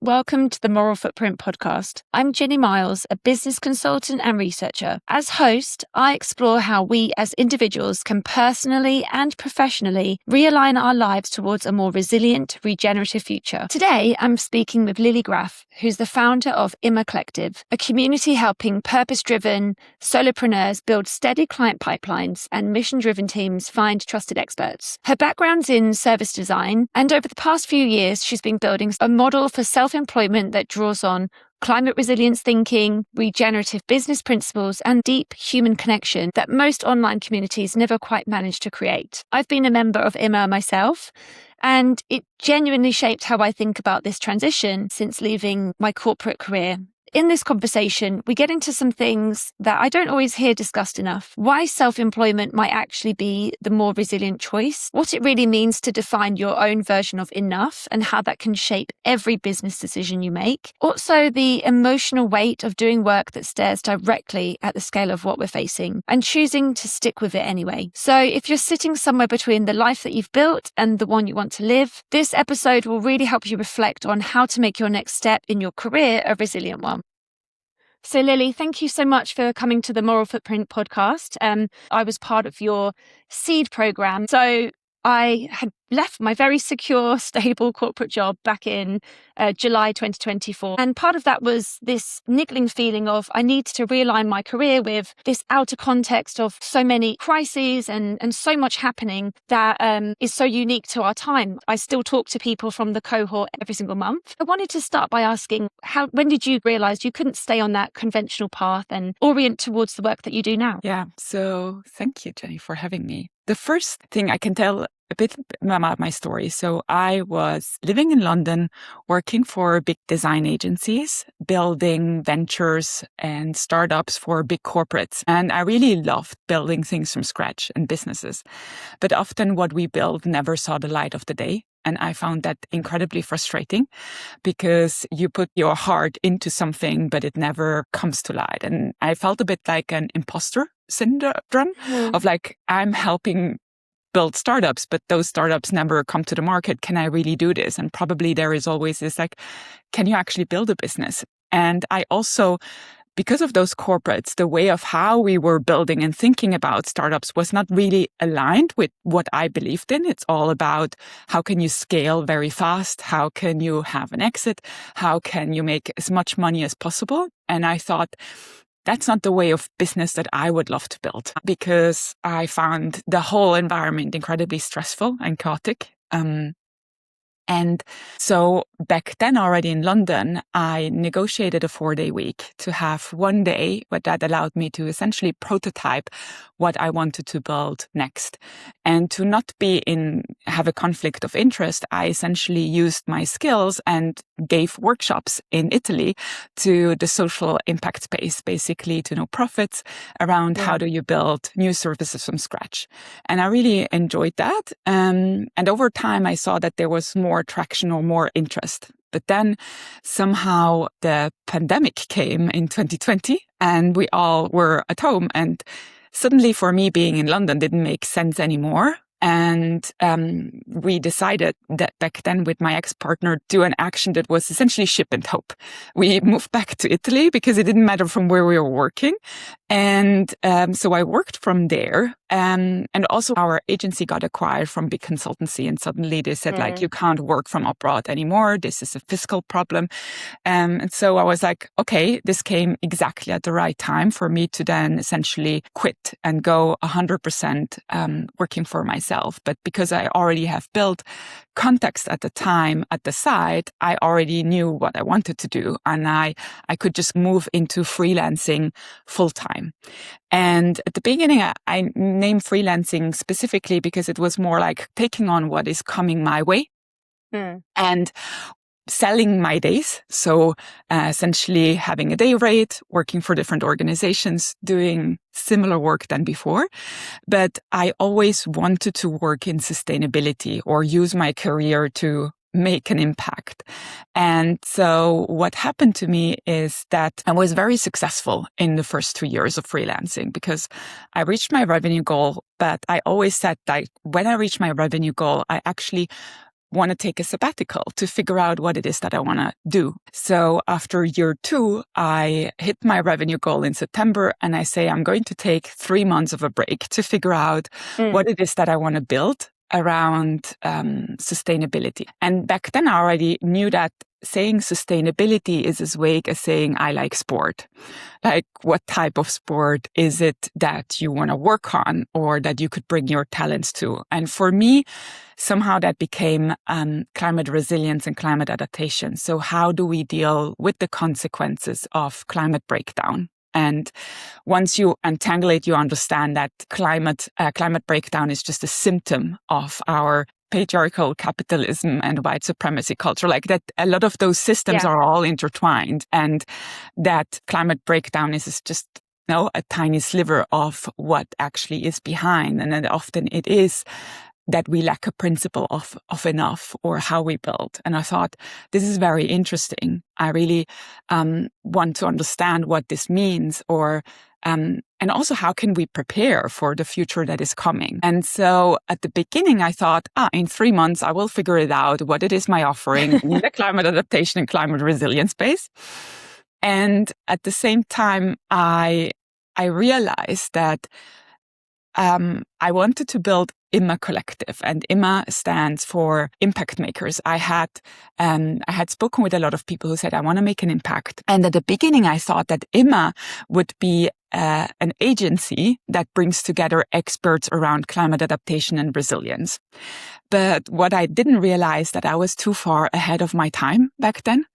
Welcome to the Moral Footprint podcast. I'm Jeni Miles, a business consultant and researcher. As host, I explore how we as individuals can personally and professionally realign our lives towards a more resilient, regenerative future. Today, I'm speaking with Lilli Graf, who's the founder of IMMA Collective, a community helping purpose-driven solopreneurs build steady client pipelines and mission-driven teams find trusted experts. Her background's in service design, and over the past few years, she's been building a model for self-employment that draws on climate resilience thinking, regenerative business principles, and deep human connection that most online communities never quite manage to create. I've been a member of IMMA myself, and it genuinely shaped how I think about this transition since leaving my corporate career. In this conversation, we get into some things that I don't always hear discussed enough. Why self-employment might actually be the more resilient choice, what it really means to define your own version of enough and how that can shape every business decision you make. Also, the emotional weight of doing work that stares directly at the scale of what we're facing and choosing to stick with it anyway. So if you're sitting somewhere between the life that you've built and the one you want to live, this episode will really help you reflect on how to make your next step in your career a resilient one. So Lilli, thank you so much for coming to the Moral Footprint podcast. I was part of your seed program. So I had left my very secure, stable corporate job back in July 2024. And part of that was this niggling feeling of I need to realign my career with this outer context of so many crises and so much happening that is so unique to our time. I still talk to people from the cohort every single month. I wanted to start by asking, when did you realize you couldn't stay on that conventional path and orient towards the work that you do now? Yeah, so thank you, Jeni, for having me. The first thing I can tell a bit about my story. So I was living in London, working for big design agencies, building ventures and startups for big corporates. And I really loved building things from scratch and businesses. But often what we build never saw the light of the day. And I found that incredibly frustrating because you put your heart into something, but it never comes to light. And I felt a bit like an imposter syndrome of like, I'm helping build startups, but those startups never come to the market. Can I really do this? And probably there is always this like, can you actually build a business? And I also, because of those corporates, the way of how we were building and thinking about startups was not really aligned with what I believed in. It's all about how can you scale very fast? How can you have an exit? How can you make as much money as possible? And I thought, that's not the way of business that I would love to build because I found the whole environment incredibly stressful and chaotic. And so back then already in London, I negotiated a 4-day week to have one day, but that allowed me to essentially prototype what I wanted to build next. And to not have a conflict of interest, I essentially used my skills and gave workshops in Italy to the social impact space, basically to nonprofits around how do you build new services from scratch. And I really enjoyed that. And over time, I saw that there was more traction or more interest. But then somehow the pandemic came in 2020 and we all were at home. And suddenly for me, being in London didn't make sense anymore. And we decided that back then with my ex-partner do an action that was essentially ship and hope. We moved back to Italy because it didn't matter from where we were working. And so I worked from there. And also our agency got acquired from big consultancy. And suddenly they said, like, you can't work from abroad anymore. This is a fiscal problem. And so I was like, okay, this came exactly at the right time for me to then essentially quit and go 100% working for myself. But because I already have built context at the time at the side, I already knew what I wanted to do. And I could just move into freelancing full time. And at the beginning, I named freelancing specifically because it was more like taking on what is coming my way and selling my days. So essentially having a day rate, working for different organizations, doing similar work than before. But I always wanted to work in sustainability or use my career to make an impact. And so what happened to me is that I was very successful in the first 2 years of freelancing because I reached my revenue goal. But I always said that when I reach my revenue goal, I actually want to take a sabbatical to figure out what it is that I want to do. So after year 2, I hit my revenue goal in September and I say I'm going to take 3 months of a break to figure out what it is that I want to build around sustainability. And back then I already knew that saying sustainability is as vague as saying I like sport. Like, what type of sport is it that you want to work on or that you could bring your talents to? And for me, somehow that became climate resilience and climate adaptation. So how do we deal with the consequences of climate breakdown? And once you untangle it, you understand that climate breakdown is just a symptom of our patriarchal capitalism and white supremacy culture, like that. A lot of those systems are all intertwined, and that climate breakdown is just a tiny sliver of what actually is behind. And then often it is that we lack a principle of enough or how we build. And I thought, this is very interesting. I really want to understand what this means, or and also how can we prepare for the future that is coming. And so at the beginning, I thought, in 3 months, I will figure it out, what it is my offering in the climate adaptation and climate resilience space. And at the same time, I realized that I wanted to build IMMA Collective, and IMMA stands for impact makers. I had spoken with a lot of people who said, I want to make an impact. And at the beginning, I thought that IMMA would be an agency that brings together experts around climate adaptation and resilience. But what I didn't realize, that I was too far ahead of my time back then.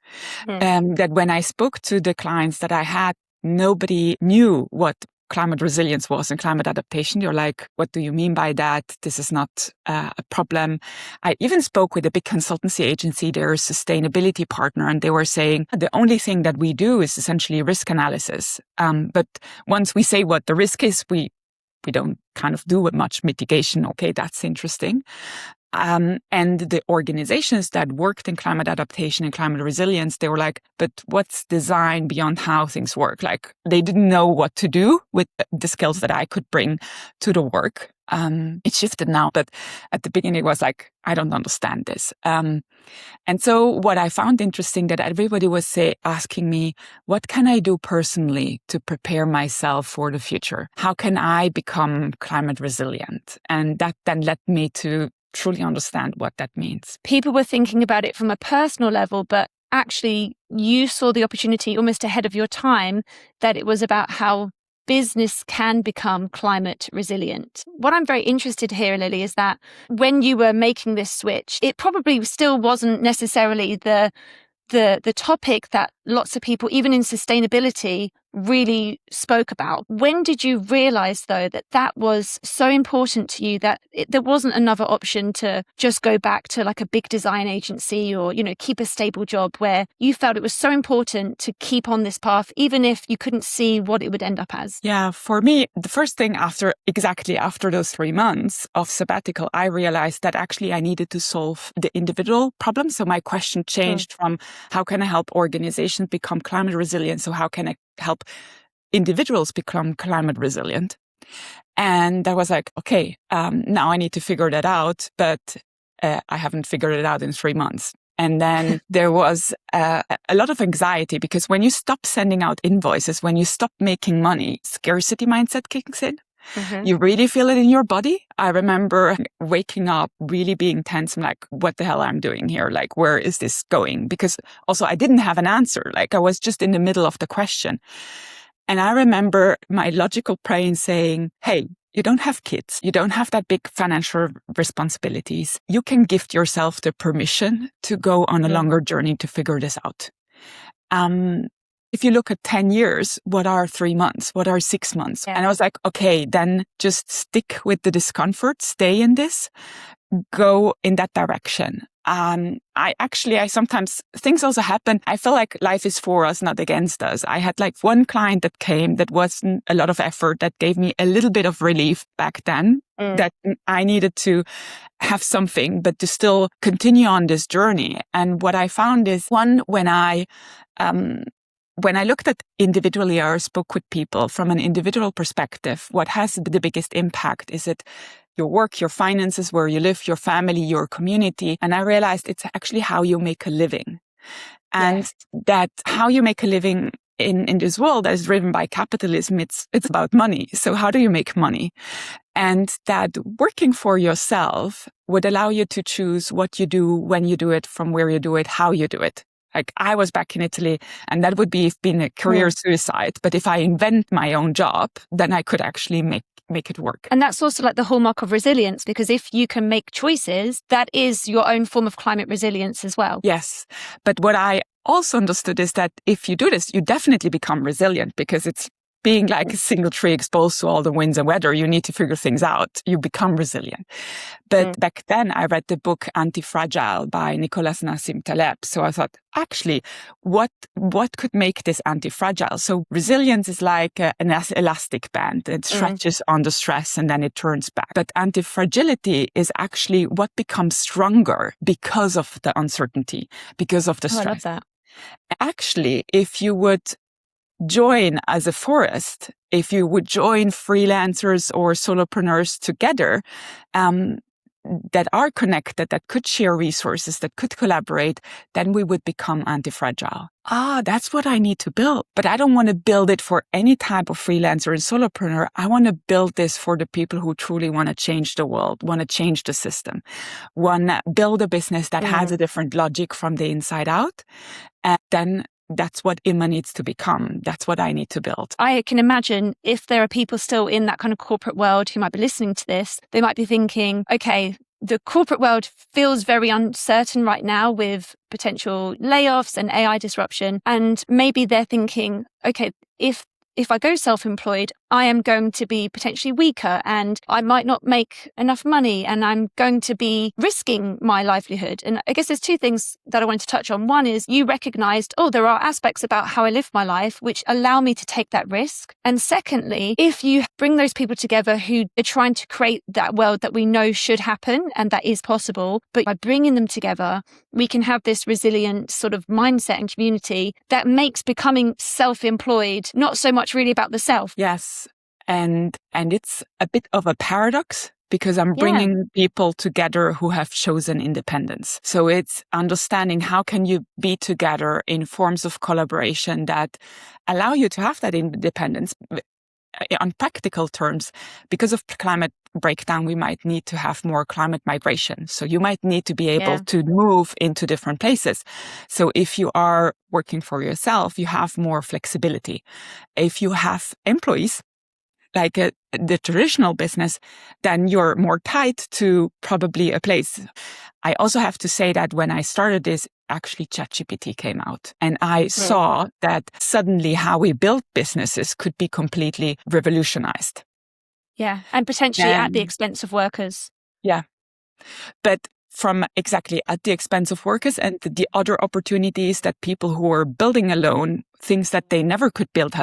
That when I spoke to the clients that I had, nobody knew what climate resilience was and climate adaptation. You're like, what do you mean by that? This is not a problem. I even spoke with a big consultancy agency, their sustainability partner, and they were saying the only thing that we do is essentially risk analysis. But once we say what the risk is, we don't kind of do much mitigation. Okay, that's interesting. And the organizations that worked in climate adaptation and climate resilience, they were like, but what's design beyond how things work? Like, they didn't know what to do with the skills that I could bring to the work. It shifted now, but at the beginning it was like, I don't understand this. And so what I found interesting, that everybody was asking me, what can I do personally to prepare myself for the future? How can I become climate resilient? And that then led me to truly understand what that means. People were thinking about it from a personal level, but actually you saw the opportunity almost ahead of your time, that it was about how business can become climate resilient. What I'm very interested here, Lilli, is that when you were making this switch, it probably still wasn't necessarily the topic that lots of people, even in sustainability, really spoke about. When did you realize, though, that was so important to you that there wasn't another option to just go back to like a big design agency or, keep a stable job, where you felt it was so important to keep on this path, even if you couldn't see what it would end up as? Yeah, for me, the first thing after those 3 months of sabbatical, I realized that actually I needed to solve the individual problem. So my question changed from how can I help organizations become climate resilient? So how can I help individuals become climate resilient? And I was like, okay, now I need to figure that out, but I haven't figured it out in 3 months. And then there was a lot of anxiety, because when you stop sending out invoices, when you stop making money, scarcity mindset kicks in. Mm-hmm. You really feel it in your body. I remember waking up really being tense. I'm like, what the hell I'm doing here? Like, where is this going? Because also I didn't have an answer. Like, I was just in the middle of the question. And I remember my logical brain saying, hey, you don't have kids. You don't have that big financial responsibilities. You can gift yourself the permission to go on a longer journey to figure this out. If you look at 10 years, what are 3 months? What are 6 months? Yeah. And I was like, okay, then just stick with the discomfort, stay in this, go in that direction. I sometimes, things also happen. I feel like life is for us, not against us. I had like one client that came that wasn't a lot of effort, that gave me a little bit of relief back then, that I needed to have something, but to still continue on this journey. And what I found is, one, when I looked at individually or spoke with people from an individual perspective, what has the biggest impact is that your work, your finances, where you live, your family, your community. And I realized it's actually how you make a living. And that how you make a living in this world that is driven by capitalism, it's about money. So how do you make money? And that working for yourself would allow you to choose what you do, when you do it, from where you do it, how you do it. Like I was back in Italy, and that would be been a career suicide. But if I invent my own job, then I could actually make it work. And that's also like the hallmark of resilience, because if you can make choices, that is your own form of climate resilience as well. Yes. But what I also understood is that if you do this, you definitely become resilient, because it's being like a single tree exposed to all the winds and weather. You need to figure things out. You become resilient. But back then I read the book Antifragile by Nassim Taleb. So I thought, actually, what could make this antifragile? So resilience is like an elastic band. It stretches under stress and then it turns back. But antifragility is actually what becomes stronger because of the uncertainty, because of the stress. I love that. Actually, if you would join as a forest, if you would join freelancers or solopreneurs together, that are connected, that could share resources, that could collaborate, then we would become antifragile. That's what I need to build. But I don't want to build it for any type of freelancer and solopreneur. I want to build this for the people who truly want to change the world, want to change the system, want to build a business that has a different logic from the inside out. And then that's what IMMA needs to become. That's what I need to build. I can imagine if there are people still in that kind of corporate world who might be listening to this, they might be thinking, okay, the corporate world feels very uncertain right now with potential layoffs and AI disruption. And maybe they're thinking, okay, if I go self-employed, I am going to be potentially weaker and I might not make enough money and I'm going to be risking my livelihood. And I guess there's two things that I wanted to touch on. One is you recognized, there are aspects about how I live my life which allow me to take that risk. And secondly, if you bring those people together who are trying to create that world that we know should happen and that is possible, but by bringing them together, we can have this resilient sort of mindset and community that makes becoming self-employed not so much really about the self. Yes. And it's a bit of a paradox because I'm bringing people together who have chosen independence. So it's understanding how can you be together in forms of collaboration that allow you to have that independence. On practical terms, because of climate breakdown, we might need to have more climate migration. So you might need to be able to move into different places. So if you are working for yourself, you have more flexibility. If you have employees, like the traditional business, then you're more tied to probably a place. I also have to say that when I started this, actually ChatGPT came out and I saw that suddenly how we build businesses could be completely revolutionized. Yeah. And potentially at the expense of workers. Yeah. But from exactly at the expense of workers and the other opportunities that people who are building alone, things that they never could build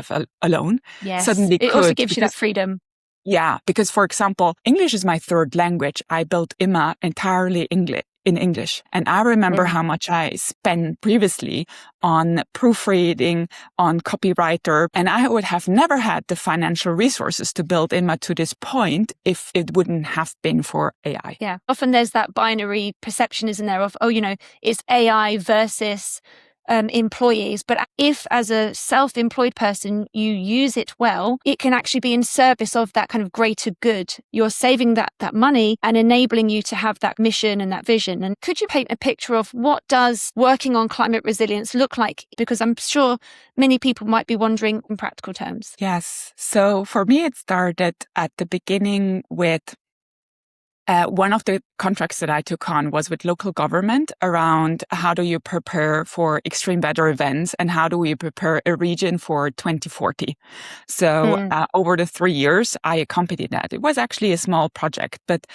alone, suddenly could. It also gives you that freedom. Yeah, because for example, English is my third language. I built IMMA entirely in English. And I remember how much I spent previously on proofreading, on copywriter. And I would have never had the financial resources to build IMMA to this point if it wouldn't have been for AI. Yeah. Often there's that binary perception, isn't there, of, it's AI versus employees. But if as a self-employed person, you use it well, it can actually be in service of that kind of greater good. You're saving that money and enabling you to have that mission and that vision. And could you paint a picture of what does working on climate resilience look like? Because I'm sure many people might be wondering in practical terms. Yes. So for me, it started at the beginning with one of the contracts that I took on was with local government around how do you prepare for extreme weather events and how do we prepare a region for 2040. So over the 3 years, I accompanied that. It was actually a small project, but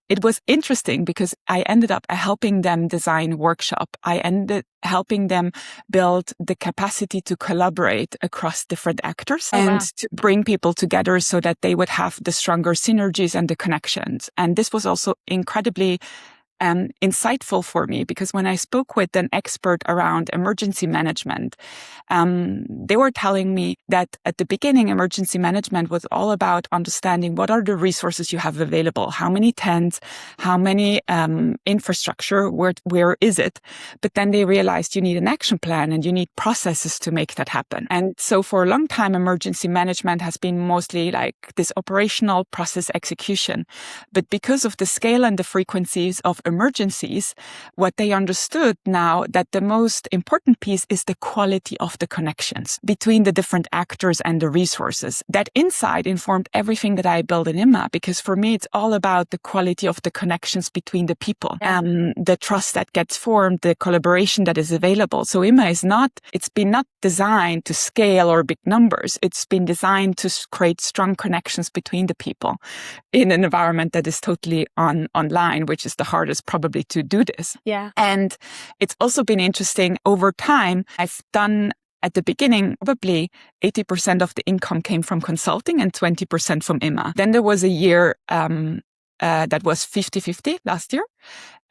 it was interesting because I ended up helping them design workshop. I ended helping them build the capacity to collaborate across different actors to bring people together so that they would have the stronger synergies and the connections. And this was also incredibly insightful for me, because when I spoke with an expert around emergency management, they were telling me that at the beginning, emergency management was all about understanding what are the resources you have available, how many tents, how many infrastructure, where is it? But then they realized you need an action plan and you need processes to make that happen. And so for a long time, emergency management has been mostly like this operational process execution. But because of the scale and the frequencies of emergencies, what they understood now that the most important piece is the quality of the connections between the different actors and the resources. That insight informed everything that I built in IMMA, because for me, it's all about the quality of the connections between the people, the trust that gets formed, the collaboration that is available. So IMMA it's been not designed to scale or big numbers. It's been designed to create strong connections between the people in an environment that is totally online, which is the hardest probably to do this. Yeah. And it's also been interesting over time. I've done at the beginning, probably 80% of the income came from consulting and 20% from IMMA. Then there was a year that was 50-50 last year.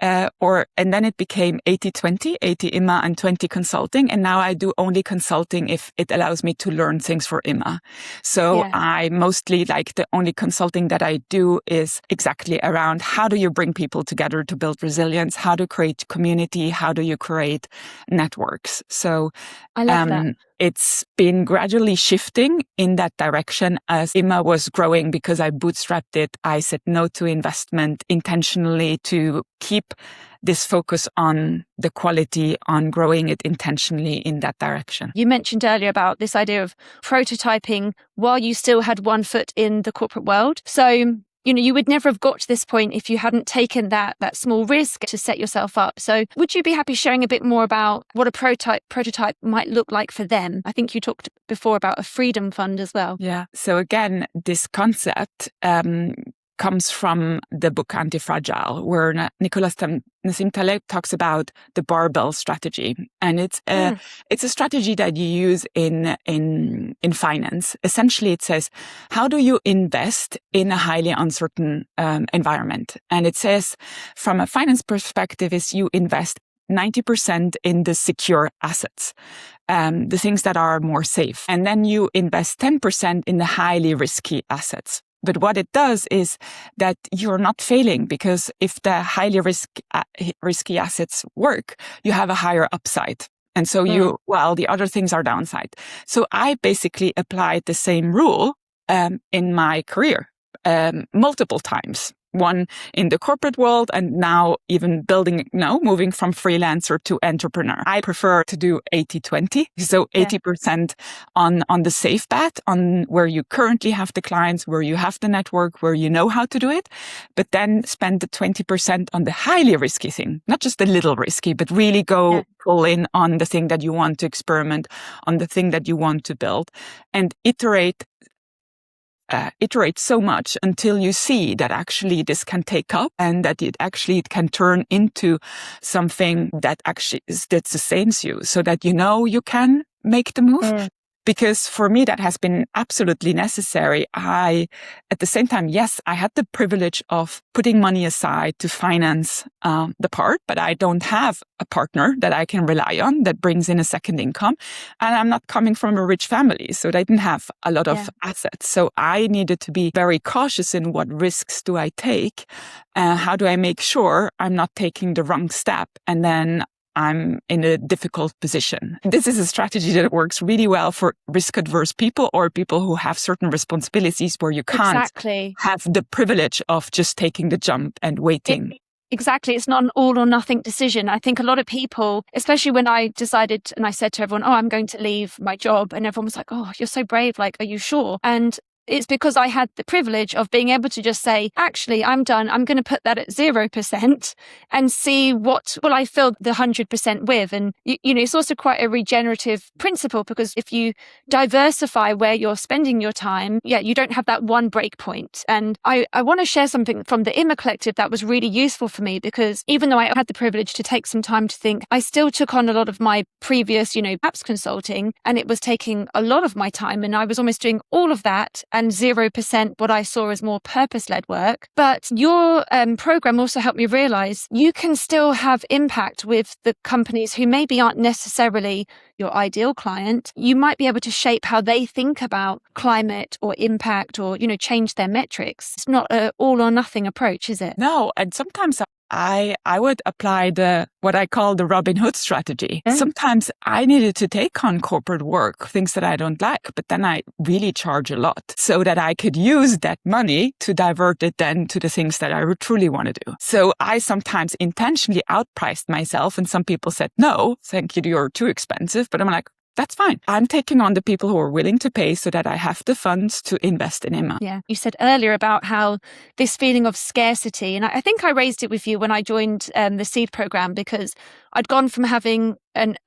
And then it became 80-20, 80 IMMA and 20 consulting. And now I do only consulting if it allows me to learn things for IMMA. So I mostly like the only consulting that I do is exactly around how do you bring people together to build resilience? How to create community? How do you create networks? So I love that. It's been gradually shifting in that direction as IMMA was growing because I bootstrapped it. I said no to investment intentionally to keep this focus on the quality, on growing it intentionally in that direction. You mentioned earlier about this idea of prototyping while you still had one foot in the corporate world. So, you would never have got to this point if you hadn't taken that small risk to set yourself up. So would you be happy sharing a bit more about what a prototype might look like for them? I think you talked before about a freedom fund as well. Yeah. So again, this concept comes from the book Antifragile, where Nassim Taleb talks about the barbell strategy. And it's a strategy that you use in finance. Essentially, it says, how do you invest in a highly uncertain environment? And it says, from a finance perspective, is you invest 90% in the secure assets, the things that are more safe. And then you invest 10% in the highly risky assets. But what it does is that you're not failing, because if the highly risky assets work, you have a higher upside. And so the other things are downside. So I basically applied the same rule in my career multiple times. One in the corporate world, and now even moving from freelancer to entrepreneur. I prefer to do 80-20. So 80% on the safe bet, on where you currently have the clients, where you have the network, where you know how to do it, but then spend the 20% on the highly risky thing, not just a little risky, but really go full in on the thing that you want to experiment, on the thing that you want to build, and iterate so much until you see that actually this can take up and that it can turn into something that that sustains you, so that you can make the move. Because for me, that has been absolutely necessary. At the same time, yes, I had the privilege of putting money aside to finance the part, but I don't have a partner that I can rely on that brings in a second income. And I'm not coming from a rich family, so I didn't have a lot of assets. So I needed to be very cautious in what risks do I take? How do I make sure I'm not taking the wrong step and then I'm in a difficult position. This is a strategy that works really well for risk-averse people or people who have certain responsibilities where you can't have the privilege of just taking the jump and waiting. Exactly. It's not an all or nothing decision. I think a lot of people, especially when I decided and I said to everyone, I'm going to leave my job, and everyone was like, you're so brave. Like, are you sure? And it's because I had the privilege of being able to just say, actually, I'm done. I'm going to put that at 0% and see what will I fill the 100% with. And, it's also quite a regenerative principle, because if you diversify where you're spending your time, you don't have that one break point. And I want to share something from the IMMA Collective that was really useful for me, because even though I had the privilege to take some time to think, I still took on a lot of my previous, apps consulting, and it was taking a lot of my time, and I was almost doing all of that and 0% what I saw as more purpose-led work. But your program also helped me realize you can still have impact with the companies who maybe aren't necessarily your ideal client. You might be able to shape how they think about climate or impact or, change their metrics. It's not an all or nothing approach, is it? No, and sometimes I would apply what I call the Robin Hood strategy. Sometimes I needed to take on corporate work, things that I don't like, but then I really charge a lot so that I could use that money to divert it then to the things that I truly want to do. So I sometimes intentionally outpriced myself, and some people said, no, thank you, you're too expensive. But I'm like, that's fine. I'm taking on the people who are willing to pay so that I have the funds to invest in IMMA. Yeah. You said earlier about how this feeling of scarcity, and I think I raised it with you when I joined the seed program, because I'd gone from having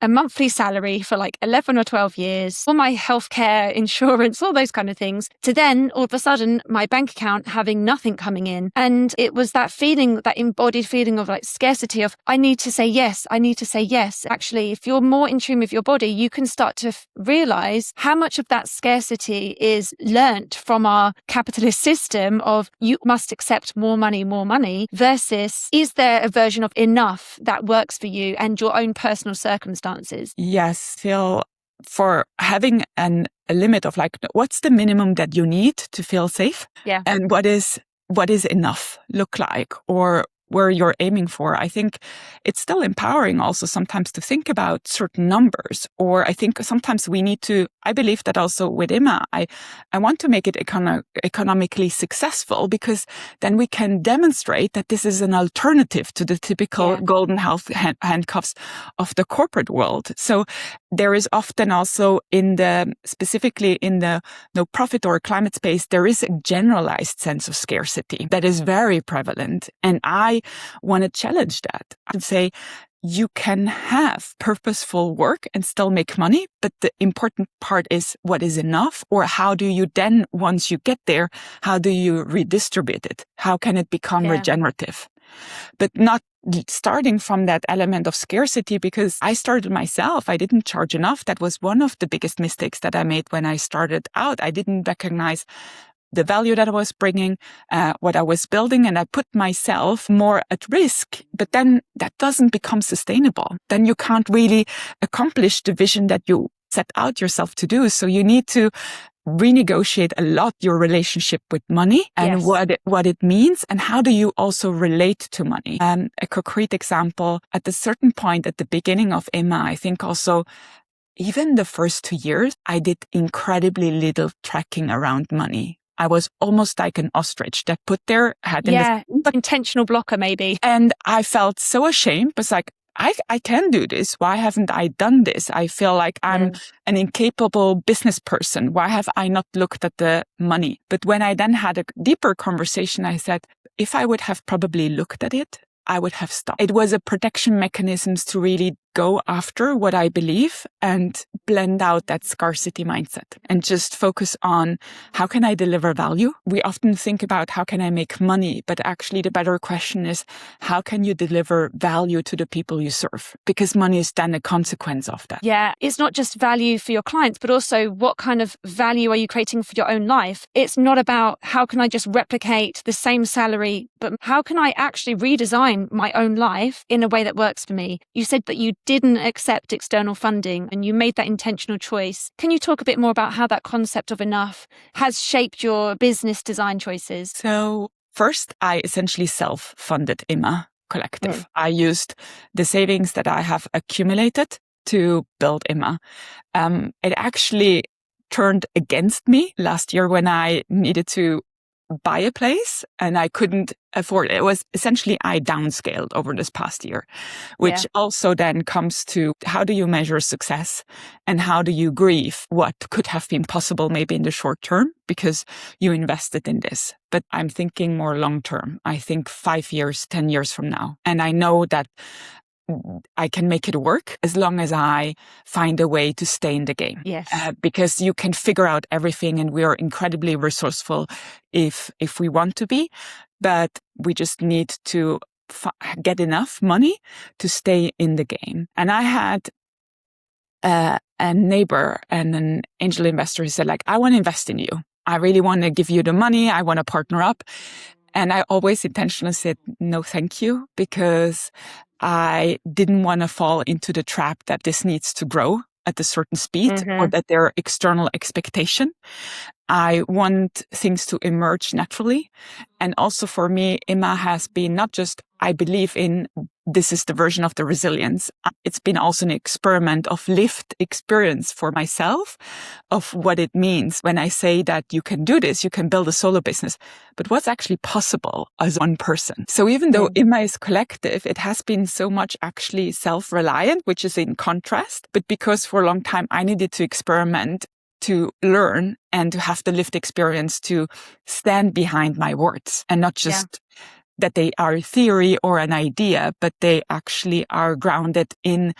a monthly salary for like 11 or 12 years, all my healthcare, insurance, all those kind of things, to then all of a sudden my bank account having nothing coming in. And it was that feeling, that embodied feeling of like scarcity of, I need to say yes, I need to say yes. Actually, if you're more in tune with your body, you can start to realize how much of that scarcity is learnt from our capitalist system of you must accept more money, versus is there a version of enough that works for you and your own personal circumstances? Yes, feel for having a limit of like, what's the minimum that you need to feel safe? Yeah. And what is enough look like, or where you're aiming for? I think it's still empowering also sometimes to think about certain numbers, or I think sometimes we need to, I believe that also with IMMA, I want to make it economically successful, because then we can demonstrate that this is an alternative to the typical golden handcuffs of the corporate world. So there is often also specifically in the no profit or climate space, there is a generalized sense of scarcity that is very prevalent. And I want to challenge that and say, you can have purposeful work and still make money, but the important part is what is enough, or how do you then, once you get there, how do you redistribute it? How can it become regenerative? But not starting from that element of scarcity, because I started myself. I didn't charge enough. That was one of the biggest mistakes that I made when I started out. I didn't recognize the value that I was bringing, what I was building, and I put myself more at risk. But then that doesn't become sustainable. Then you can't really accomplish the vision that you set out yourself to do. So you need to renegotiate a lot your relationship with money and what it means, and how do you also relate to money. A concrete example, at a certain point at the beginning of IMMA, I think also even the first 2 years, I did incredibly little tracking around money. I was almost like an ostrich that put their head in the intentional blocker maybe. And I felt so ashamed. It's like, I can do this. Why haven't I done this? I feel like I'm an incapable business person. Why have I not looked at the money? But when I then had a deeper conversation, I said, if I would have probably looked at it, I would have stopped. It was a protection mechanisms to really go after what I believe and blend out that scarcity mindset and just focus on how can I deliver value? We often think about how can I make money, but actually the better question is how can you deliver value to the people you serve? Because money is then a consequence of that. Yeah, it's not just value for your clients, but also what kind of value are you creating for your own life? It's not about how can I just replicate the same salary, but how can I actually redesign my own life in a way that works for me? You said that you didn't accept external funding and you made that intentional choice. Can you talk a bit more about how that concept of enough has shaped your business design choices? So first, I essentially self-funded IMMA Collective. I used the savings that I have accumulated to build IMMA. It actually turned against me last year when I needed to buy a place and I couldn't afford it. It was essentially I downscaled over this past year, which also then comes to how do you measure success and how do you grieve what could have been possible maybe in the short term because you invested in this. But I'm thinking more long term. I think 5 years, 10 years from now. And I know that I can make it work as long as I find a way to stay in the game. Yes. Because you can figure out everything and we are incredibly resourceful if we want to be, but we just need to get enough money to stay in the game. And I had a neighbor and an angel investor who said like, I want to invest in you. I really want to give you the money. I want to partner up. And I always intentionally said, no, thank you, because I didn't want to fall into the trap that this needs to grow at a certain speed or that there are external expectation. I want things to emerge naturally. And also for me, IMMA has been not just, I believe in, this is the version of the resilience. It's been also an experiment of lived experience for myself of what it means when I say that you can do this, you can build a solo business, but what's actually possible as one person. So even though IMMA is collective, it has been so much actually self-reliant, which is in contrast. But because for a long time I needed to experiment, to learn and to have the lived experience to stand behind my words and not just that they are theory or an idea, but they actually are grounded in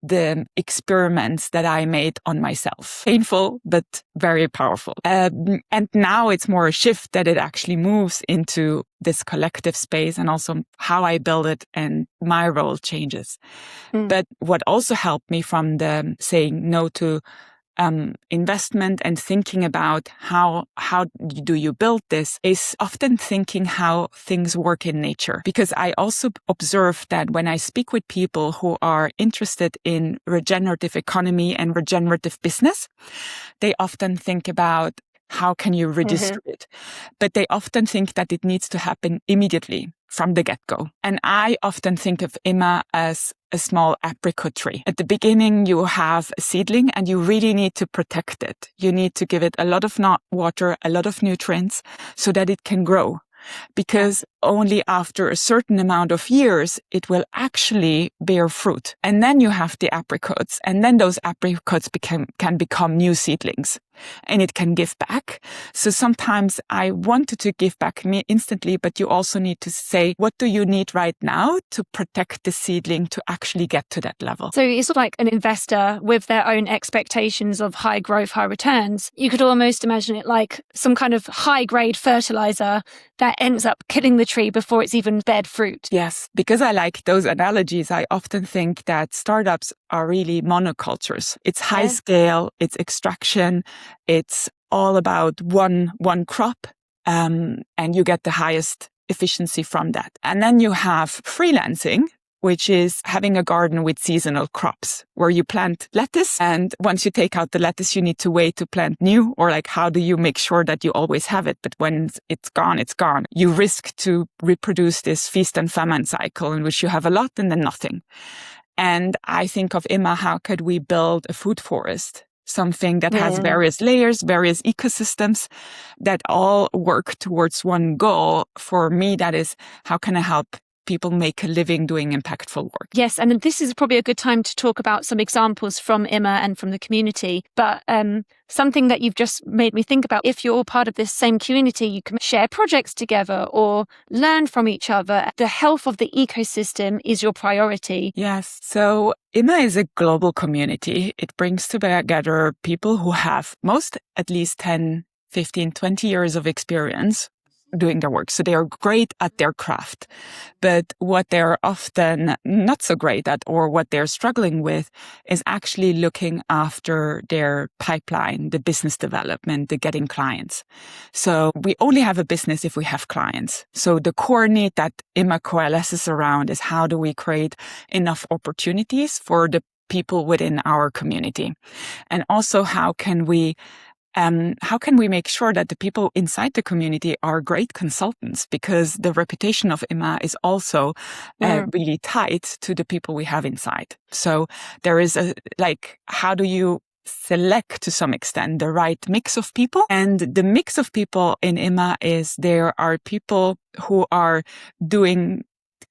the experiments that I made on myself. Painful, but very powerful. And now it's more a shift that it actually moves into this collective space and also how I build it and my role changes. But what also helped me from the saying no to investment and thinking about how do you build this is often thinking how things work in nature. Because I also observe that when I speak with people who are interested in regenerative economy and regenerative business, they often think about how can you redistribute? But they often think that it needs to happen immediately from the get-go. And I often think of IMMA as a small apricot tree. At the beginning, you have a seedling and you really need to protect it. You need to give it a lot of water, a lot of nutrients so that it can grow. Because only after a certain amount of years, it will actually bear fruit. And then you have the apricots, and then those apricots can become new seedlings, and it can give back. So sometimes I wanted to give back instantly, but you also need to say, what do you need right now to protect the seedling to actually get to that level? So it's sort of like an investor with their own expectations of high growth, high returns. You could almost imagine it like some kind of high grade fertilizer that ends up killing the tree before it's even bared fruit. Yes, because I like those analogies. I often think that startups are really monocultures. It's high scale, it's extraction, it's all about one crop, and you get the highest efficiency from that. And then you have freelancing, which is having a garden with seasonal crops where you plant lettuce. And once you take out the lettuce, you need to wait to plant new, or like, how do you make sure that you always have it? But when it's gone, it's gone. You risk to reproduce this feast and famine cycle in which you have a lot and then nothing. And I think of IMMA, how could we build a food forest? Something that has various layers, various ecosystems that all work towards one goal. For me, that is, how can I help people make a living doing impactful work? Yes, and this is probably a good time to talk about some examples from IMMA and from the community. But something that you've just made me think about, if you're all part of this same community, you can share projects together or learn from each other. The health of the ecosystem is your priority. Yes. So IMMA is a global community. It brings together people who have at least 10, 15, 20 years of experience doing their work. So they are great at their craft. But what they're often not so great at, or what they're struggling with, is actually looking after their pipeline, the business development, the getting clients. So we only have a business if we have clients. So the core need that IMMA coalesces around is, how do we create enough opportunities for the people within our community? And also, how can we make sure that the people inside the community are great consultants? Because the reputation of IMMA is also really tied to the people we have inside. So there is how do you select to some extent the right mix of people? And the mix of people in IMMA is, there are people who are doing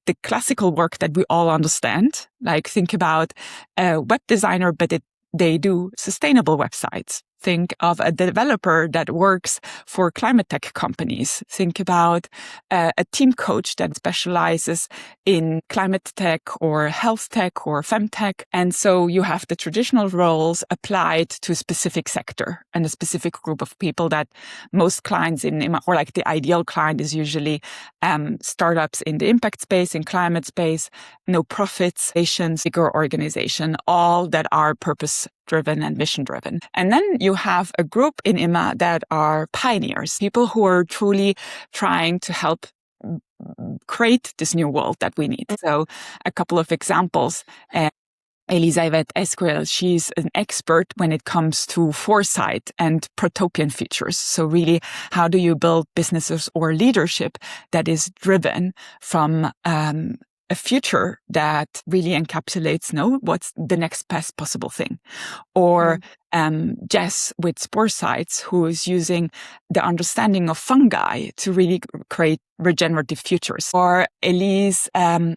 the classical work that we all understand. Like, think about a web designer, but they do sustainable websites. Think of a developer that works for climate tech companies. Think about a team coach that specializes in climate tech or health tech or femtech. And so you have the traditional roles applied to a specific sector and a specific group of people that most clients or like the ideal client is usually startups in the impact space, in climate space, no profits, bigger organization, all that are purpose driven and mission driven. And then you have a group in IMMA that are pioneers, people who are truly trying to help create this new world that we need. So a couple of examples. Elisabeth Esquiel, she's an expert when it comes to foresight and protopian futures. So really, how do you build businesses or leadership that is driven from a future that really encapsulates, what's the next best possible thing? Or Jess with Sporesites, who is using the understanding of fungi to really create regenerative futures. Or Elise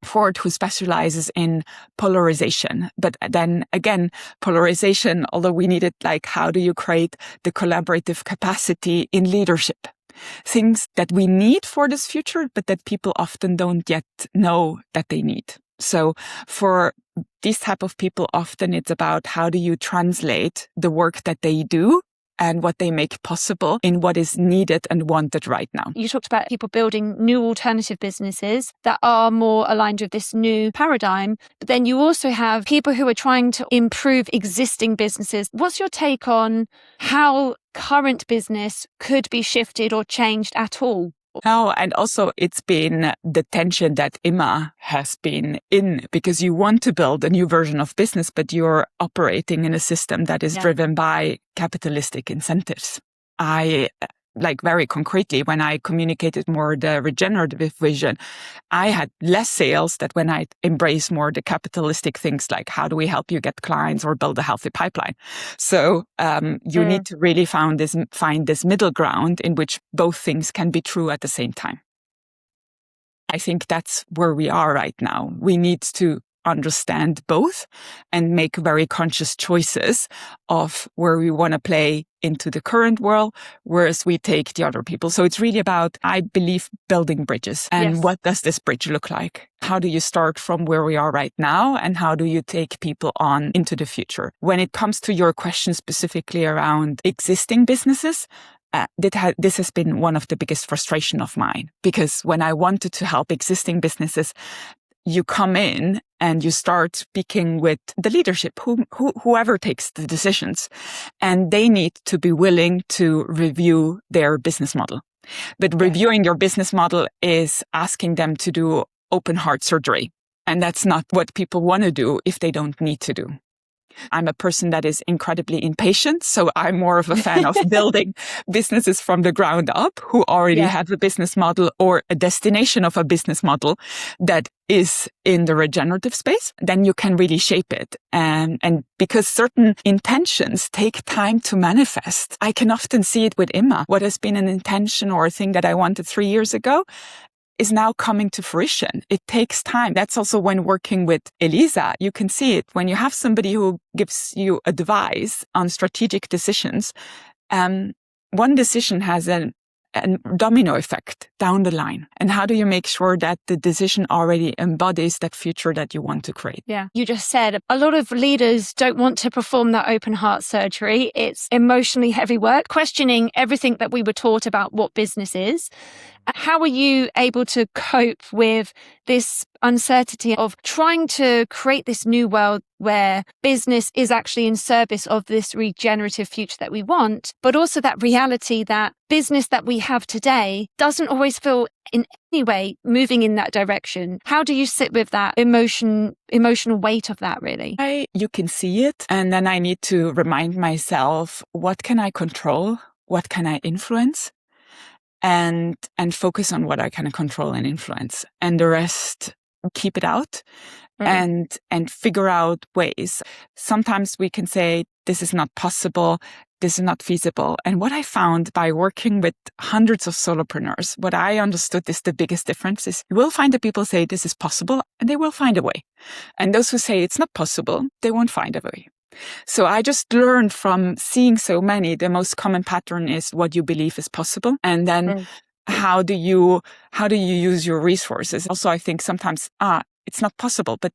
Ford, who specializes in polarization. But then again, polarization, although we need it, like, how do you create the collaborative capacity in leadership? Things that we need for this future, but that people often don't yet know that they need. So for these type of people, often it's about how do you translate the work that they do and what they make possible in what is needed and wanted right now. You talked about people building new alternative businesses that are more aligned with this new paradigm, but then you also have people who are trying to improve existing businesses. What's your take on how current business could be shifted or changed at all? No, and also it's been the tension that IMMA has been in, because you want to build a new version of business, but you're operating in a system that is driven by capitalistic incentives. Like very concretely, when I communicated more the regenerative vision, I had less sales than when I embrace more the capitalistic things, like how do we help you get clients or build a healthy pipeline? So you need to really find this middle ground in which both things can be true at the same time. I think that's where we are right now. We need to understand both and make very conscious choices of where we want to play into the current world, whereas we take the other people. So it's really about, I believe, building bridges. And what does this bridge look like? How do you start from where we are right now? And how do you take people on into the future? When it comes to your question specifically around existing businesses, this has been one of the biggest frustration of mine, because when I wanted to help existing businesses, you come in and you start speaking with the leadership, whoever takes the decisions, and they need to be willing to review their business model. But reviewing your business model is asking them to do open heart surgery. And that's not what people want to do if they don't need to do. I'm a person that is incredibly impatient, so I'm more of a fan of building businesses from the ground up who already have a business model or a destination of a business model that is in the regenerative space. Then you can really shape it. And because certain intentions take time to manifest, I can often see it with IMMA. What has been an intention or a thing that I wanted 3 years ago is now coming to fruition. It takes time. That's also when working with Elisa, you can see it. When you have somebody who gives you advice on strategic decisions, one decision has a domino effect down the line. And how do you make sure that the decision already embodies that future that you want to create? Yeah. You just said a lot of leaders don't want to perform that open heart surgery. It's emotionally heavy work, questioning everything that we were taught about what business is. How are you able to cope with this uncertainty of trying to create this new world where business is actually in service of this regenerative future that we want, but also that reality that business that we have today doesn't always feel in any way moving in that direction? How do you sit with that emotional weight of that, really? You can see it. And then I need to remind myself, what can I control? What can I influence? And focus on what I can control and influence, and the rest, keep it out and figure out ways. Sometimes we can say, this is not possible, this is not feasible. And what I found by working with hundreds of solopreneurs, what I understood is the biggest difference is you will find the people say this is possible and they will find a way. And those who say it's not possible, they won't find a way. So I just learned from seeing so many, the most common pattern is what you believe is possible. And then how do you use your resources? Also, I think sometimes, it's not possible, but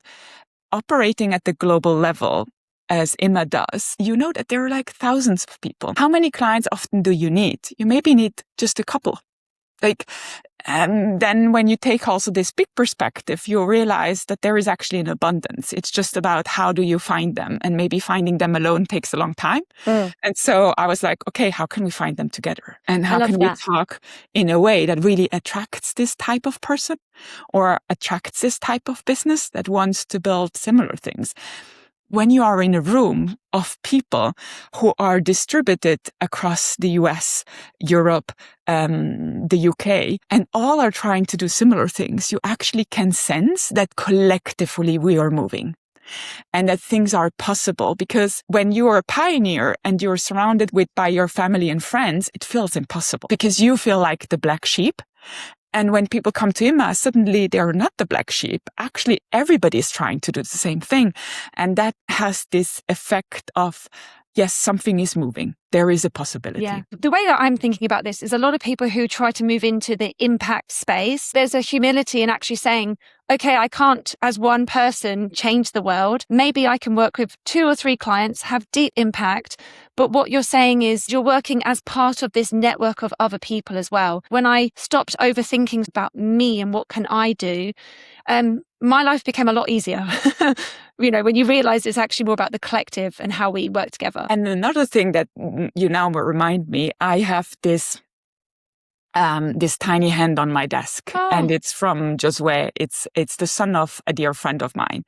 operating at the global level, as IMMA does, you know that there are like thousands of people. How many clients often do you need? You maybe need just a couple. And then when you take also this big perspective, you realize that there is actually an abundance. It's just about how do you find them? And maybe finding them alone takes a long time. And so I was like, okay, how can we find them together? And how can we talk in a way that really attracts this type of person or attracts this type of business that wants to build similar things? When you are in a room of people who are distributed across the US, Europe, the UK, and all are trying to do similar things, you actually can sense that collectively we are moving and that things are possible. Because when you are a pioneer and you're surrounded by your family and friends, it feels impossible because you feel like the black sheep. And when people come to IMMA, suddenly they're not the black sheep. Actually, everybody is trying to do the same thing. And that has this effect of, yes, something is moving. There is a possibility. Yeah. The way that I'm thinking about this is a lot of people who try to move into the impact space, there's a humility in actually saying, okay, I can't as one person change the world. Maybe I can work with 2 or 3 clients, have deep impact. But what you're saying is you're working as part of this network of other people as well. When I stopped overthinking about me and what can I do, my life became a lot easier. When you realize it's actually more about the collective and how we work together. And another thing that you now remind me, I have this tiny hand on my desk, and it's from Josue. It's the son of a dear friend of mine,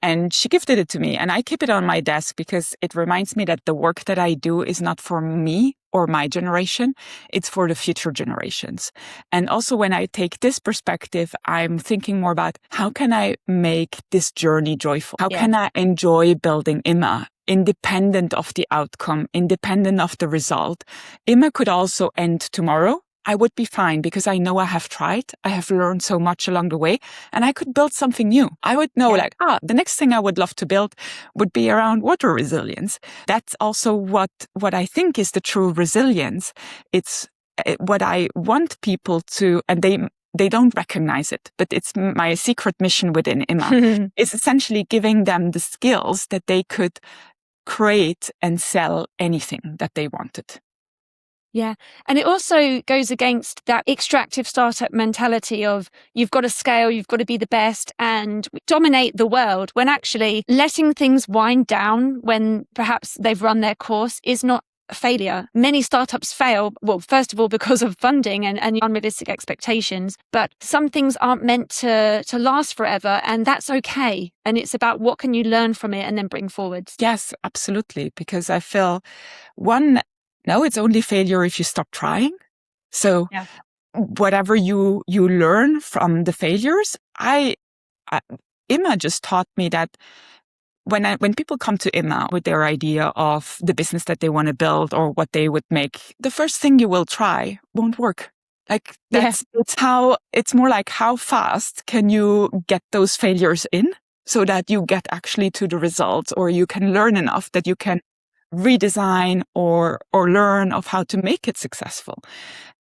and she gifted it to me, and I keep it on my desk because it reminds me that the work that I do is not for me or my generation, it's for the future generations. And also when I take this perspective, I'm thinking more about how can I make this journey joyful? How can I enjoy building IMMA? Independent of the outcome, independent of the result. IMMA could also end tomorrow. I would be fine because I know I have tried. I have learned so much along the way and I could build something new. I would know the next thing I would love to build would be around water resilience. That's also what I think is the true resilience. It's what I want people to, and they don't recognize it, but it's my secret mission within IMMA. It's essentially giving them the skills that they could create and sell anything that they wanted. Yeah. And it also goes against that extractive startup mentality of you've got to scale, you've got to be the best and dominate the world, when actually letting things wind down when perhaps they've run their course is not a failure. Many startups fail, well, first of all, because of funding and unrealistic expectations, but some things aren't meant to last forever, and that's okay. And it's about what can you learn from it and then bring forward. Yes, absolutely. Because I feel no, it's only failure if you stop trying. So whatever you learn from the failures, IMMA just taught me that when people come to IMMA with their idea of the business that they want to build or what they would make, the first thing you will try won't work. It's more like how fast can you get those failures in so that you get actually to the results, or you can learn enough that you can redesign or learn of how to make it successful.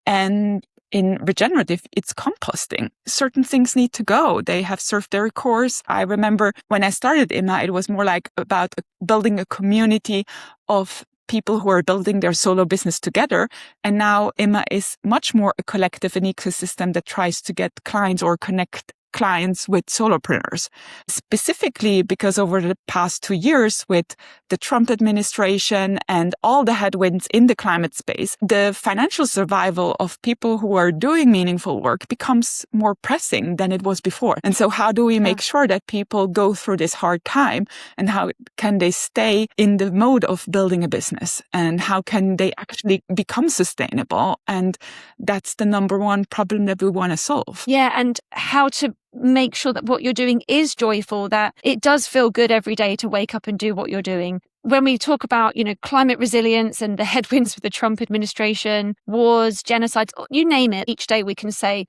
And in regenerative, it's composting. Certain things need to go. They have served their course. I remember when I started IMMA, it was more like about building a community of people who are building their solo business together. And now IMMA is much more a collective, an ecosystem that tries to get clients or connect clients with solopreneurs, specifically because over the past 2 years with the Trump administration and all the headwinds in the climate space, the financial survival of people who are doing meaningful work becomes more pressing than it was before. And so how do we make sure that people go through this hard time, and how can they stay in the mode of building a business, and how can they actually become sustainable? And that's the number one problem that we want to solve. Yeah, and how to make sure that what you're doing is joyful, that it does feel good every day to wake up and do what you're doing. When we talk about, climate resilience and the headwinds with the Trump administration, wars, genocides, you name it, each day we can say,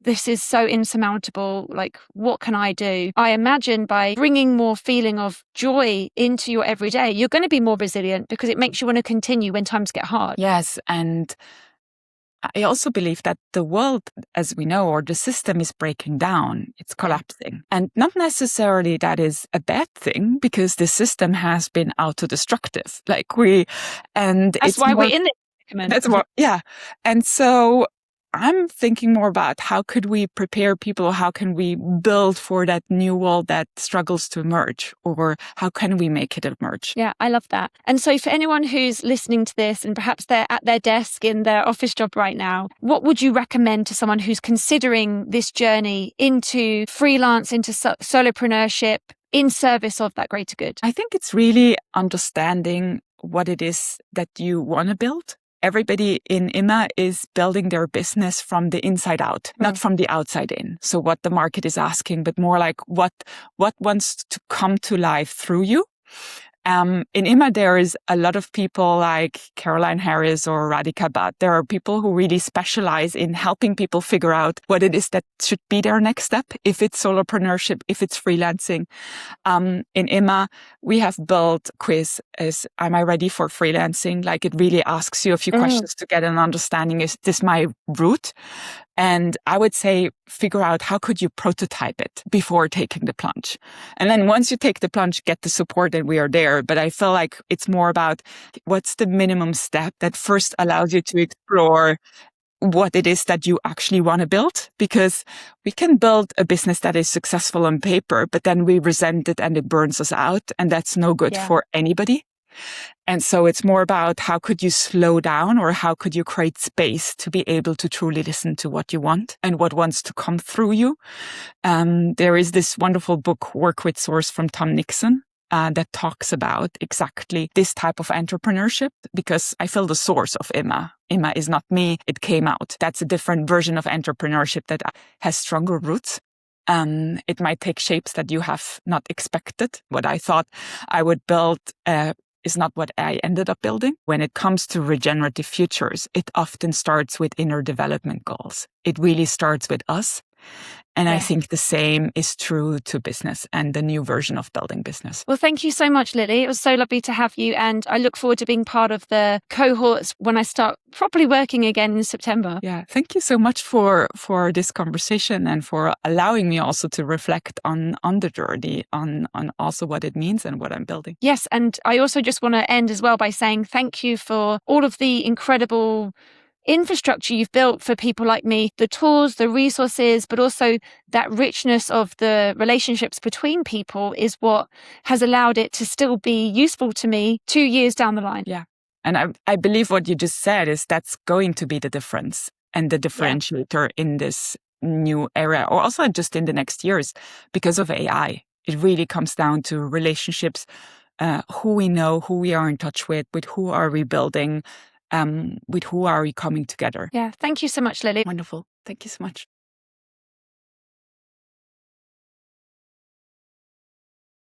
this is so insurmountable. Like, what can I do? I imagine by bringing more feeling of joy into your everyday, you're going to be more resilient because it makes you want to continue when times get hard. Yes. And I also believe that the world, as we know, or the system is breaking down. It's collapsing. And not necessarily that is a bad thing, because the system has been autodestructive. That's why we're in this predicament. And so I'm thinking more about how could we prepare people? How can we build for that new world that struggles to emerge? Or how can we make it emerge? Yeah, I love that. And so for anyone who's listening to this and perhaps they're at their desk in their office job right now, what would you recommend to someone who's considering this journey into freelance, into solopreneurship in service of that greater good? I think it's really understanding what it is that you want to build. Everybody in IMMA is building their business from the inside out, not from the outside in. So what the market is asking, but more like what wants to come to life through you. In IMMA, there is a lot of people like Caroline Harris or Radhika Bhatt. There are people who really specialize in helping people figure out what it is that should be their next step, if it's solopreneurship, if it's freelancing. In IMMA, we have built a quiz as Am I Ready for Freelancing? Like it really asks you a few questions to get an understanding. Is this my route? And I would say, figure out how could you prototype it before taking the plunge. And then once you take the plunge, get the support and we are there. But I feel like it's more about what's the minimum step that first allows you to explore what it is that you actually want to build, because we can build a business that is successful on paper, but then we resent it and it burns us out. And that's no good for anybody. And so it's more about how could you slow down or how could you create space to be able to truly listen to what you want and what wants to come through you. There is this wonderful book, Work with Source from Tom Nixon, that talks about exactly this type of entrepreneurship, because I feel the source of IMMA. IMMA is not me. It came out. That's a different version of entrepreneurship that has stronger roots. It might take shapes that you have not expected. What I thought I would build is not what I ended up building. When it comes to regenerative futures, it often starts with inner development goals. It really starts with us. And I think the same is true to business and the new version of building business. Well, thank you so much, Lilli. It was so lovely to have you. And I look forward to being part of the cohorts when I start properly working again in September. Yeah, thank you so much for this conversation and for allowing me also to reflect on the journey, on also what it means and what I'm building. Yes. And I also just want to end as well by saying thank you for all of the incredible infrastructure you've built for people like me, the tools, the resources, but also that richness of the relationships between people is what has allowed it to still be useful to me 2 years down the line. Yeah. And I believe what you just said is that's going to be the difference and the differentiator in this new era, or also just in the next years because of AI. It really comes down to relationships, who we know, who we are in touch with who are we building, with who are we coming together. Yeah. Thank you so much, Lilli. Wonderful. Thank you so much.